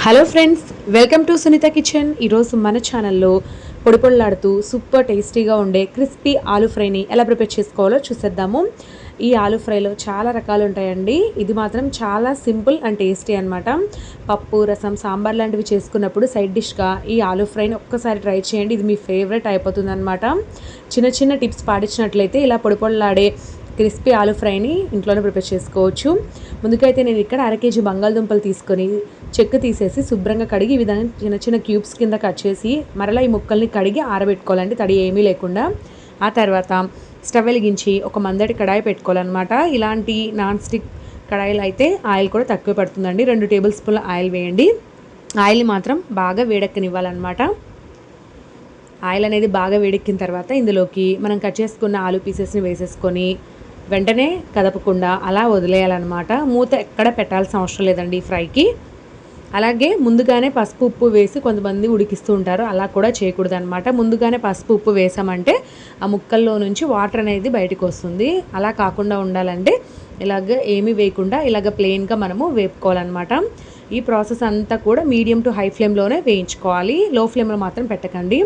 Hello friends, welcome to Sunitha kitchen. ఈరోజు మన ఛానల్లో పొడి పొడిలాడుతూ సూపర్ టేస్టీగా ఉండే క్రిస్పీ ఆలూ ఫ్రైని ఎలా ప్రిపేర్ చేసుకోవాలో చూసేద్దాము. ఈ ఆలూ ఫ్రైలో చాలా రకాలు ఉంటాయండి. ఇది మాత్రం చాలా సింపుల్ అండ్ టేస్టీ అనమాట. పప్పు, రసం, సాంబార్ లాంటివి చేసుకున్నప్పుడు సైడ్ డిష్గా ఈ ఆలూ ఫ్రైని ఒక్కసారి ట్రై చేయండి. ఇది మీ ఫేవరెట్ అయిపోతుంది అనమాట. చిన్న చిన్న టిప్స్ పాటించినట్లయితే ఇలా పొడి పొడిలాడే క్రిస్పీ ఆలూ ఫ్రైని ఇంట్లోనే ప్రిపేర్ చేసుకోవచ్చు. ముందుకైతే నేను ఇక్కడ 1/2 kg బంగాళదుంపలు తీసుకొని చెక్కు తీసేసి శుభ్రంగా కడిగి ఈ విధంగా చిన్న చిన్న క్యూబ్స్ కింద కట్ చేసి మరలా ఈ ముక్కల్ని కడిగి ఆరబెట్టుకోవాలండి, తడి ఏమీ లేకుండా. ఆ తర్వాత స్టవ్ వెలిగించి ఒక మందటి కడాయి పెట్టుకోవాలన్నమాట. ఇలాంటి నాన్ స్టిక్ కడాయిలు అయితే ఆయిల్ కూడా తక్కువ పడుతుందండి. 2 టేబుల్ స్పూన్ల ఆయిల్ వేయండి. ఆయిల్ మాత్రం బాగా వేడెక్కనివ్వాలన్నమాట. ఆయిల్ అనేది బాగా వేడెక్కిన తర్వాత ఇందులోకి మనం కట్ చేసుకున్న ఆలూ పీసెస్ని వేసేసుకొని వెంటనే కదపకుండా అలా వదిలేయాలన్నమాట. మూత ఎక్కడ పెట్టాల్సిన అవసరం లేదండి ఈ ఫ్రైకి. అలాగే ముందుగానే పసుపు ఉప్పు వేసి కొంతమంది ఉడికిస్తూ ఉంటారు, అలా కూడా చేయకూడదు అనమాట. ముందుగానే పసుపు ఉప్పు వేసామంటే ఆ ముక్కల్లో నుంచి వాటర్ అనేది బయటకు వస్తుంది. అలా కాకుండా ఉండాలంటే ఇలాగ ఏమీ వేయకుండా ఇలాగ ప్లెయిన్గా మనము వేపుకోవాలన్నమాట. ఈ ప్రాసెస్ అంతా కూడా మీడియం టు హై ఫ్లేమ్లోనే వేయించుకోవాలి. లో ఫ్లేమ్లో మాత్రం పెట్టకండి.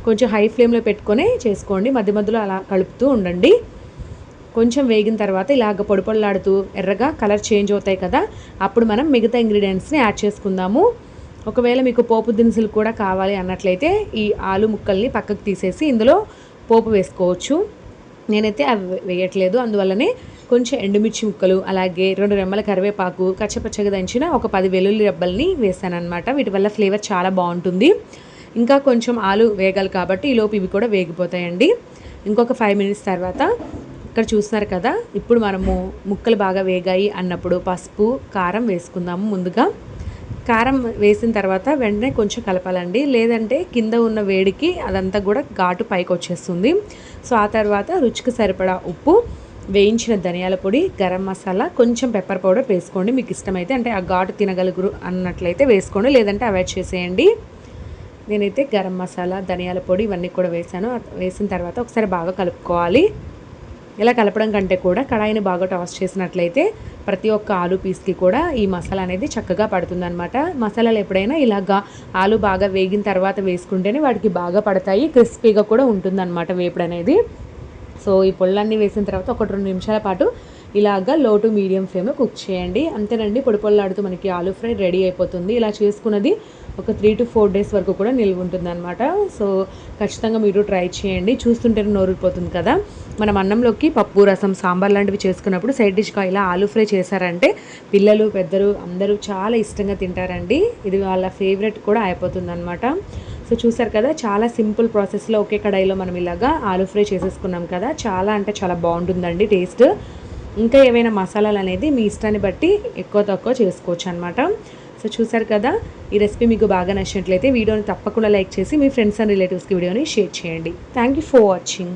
కొంచెం హై ఫ్లేమ్లో పెట్టుకొని చేసుకోండి. మధ్య మధ్యలో అలా కలుపుతూ ఉండండి. కొంచెం వేగిన తర్వాత ఇలాగ పొడి పొడిలాడుతూ ఎర్రగా కలర్ చేంజ్ అవుతాయి కదా, అప్పుడు మనం మిగతా ఇంగ్రీడియంట్స్ని యాడ్ చేసుకుందాము. ఒకవేళ మీకు పోపు దినుసులు కూడా కావాలి అన్నట్లయితే ఈ ఆలు ముక్కల్ని పక్కకు తీసేసి ఇందులో పోపు వేసుకోవచ్చు. నేనైతే అవి వేయట్లేదు, అందువల్లనే కొంచెం ఎండుమిర్చి ముక్కలు, అలాగే 2 రెమ్మల కరివేపాకు, కచ్చపచ్చగా దంచిన ఒక 10 వెల్లుల్లి రెబ్బల్ని వేసాను అనమాట. వీటి వల్ల ఫ్లేవర్ చాలా బాగుంటుంది. ఇంకా కొంచెం ఆలు వేగాలి కాబట్టి ఈలోపు ఇవి కూడా వేగిపోతాయండి. ఇంకొక 5 మినిట్స్ తర్వాత ఇక్కడ చూస్తున్నారు కదా, ఇప్పుడు మనము ముక్కలు బాగా వేగాయి అన్నప్పుడు పసుపు, కారం వేసుకుందాము. ముందుగా కారం వేసిన తర్వాత వెంటనే కొంచెం కలపాలండి, లేదంటే కింద ఉన్న వేడికి అదంతా కూడా ఘాటు పైకి వచ్చేస్తుంది. సో ఆ తర్వాత రుచికి సరిపడా ఉప్పు, వేయించిన ధనియాల పొడి, గరం మసాలా, కొంచెం పెప్పర్ పౌడర్ వేసుకోండి. మీకు ఇష్టమైతే, అంటే ఆ ఘాటు తినగలుగురు అన్నట్లయితే వేసుకోండి, లేదంటే అవాయిడ్ చేసేయండి. నేనైతే గరం మసాలా, ధనియాల పొడి ఇవన్నీ కూడా వేసాను. వేసిన తర్వాత ఒకసారి బాగా కలుపుకోవాలి. ఇలా కలపడం కంటే కూడా కడాయిని బాగా టాస్ చేసినట్లయితే ప్రతి ఒక్క ఆలూ పీస్కి కూడా ఈ మసాలా అనేది చక్కగా పడుతుందన్నమాట. మసాలాలు ఎప్పుడైనా ఇలాగా ఆలు బాగా వేగిన తర్వాత వేసుకుంటేనే వాటికి బాగా పడతాయి, క్రిస్పీగా కూడా ఉంటుందన్నమాట వేపుడు అనేది. సో ఈ పొళ్ళన్నీ వేసిన తర్వాత 1-2 నిమిషాల పాటు ఇలాగా లో టు మీడియం ఫ్లేమ్లో కుక్ చేయండి. అంతేనండి, పొడి పొళ్ళాడుతూ మనకి ఆలూ ఫ్రై రెడీ అయిపోతుంది. ఇలా చేసుకున్నది ఒక 3 to 4 days వరకు కూడా నిల్వ ఉంటుంది అనమాట. సో ఖచ్చితంగా మీరు ట్రై చేయండి. చూస్తుంటేనే నోరుపోతుంది కదా. మనం అన్నంలోకి పప్పు, రసం, సాంబార్ లాంటివి చేసుకున్నప్పుడు సైడ్ డిష్గా ఇలా ఆలూ ఫ్రై చేశారంటే పిల్లలు, పెద్దలు అందరూ చాలా ఇష్టంగా తింటారండి. ఇది వాళ్ళ ఫేవరెట్ కూడా అయిపోతుంది అనమాట. సో చూసారు కదా, చాలా సింపుల్ ప్రాసెస్లో ఒకే కడాయిలో మనం ఇలాగా ఆలూ ఫ్రై చేసేసుకున్నాం కదా. చాలా అంటే చాలా బాగుంటుందండి టేస్ట్. ఇంకా ఏవైనా మసాలాలు అనేది మీ ఇష్టాన్ని బట్టి ఎక్కువ తక్కువ చేసుకోవచ్చు అనమాట. సో చూసారు కదా, ఈ రెసిపీ మీకు బాగా నచ్చినట్లయితే వీడియోని తప్పకుండా లైక్ చేసి మీ ఫ్రెండ్స్ అండ్ రిలేటివ్స్కి వీడియోని షేర్ చేయండి. Thank you for watching.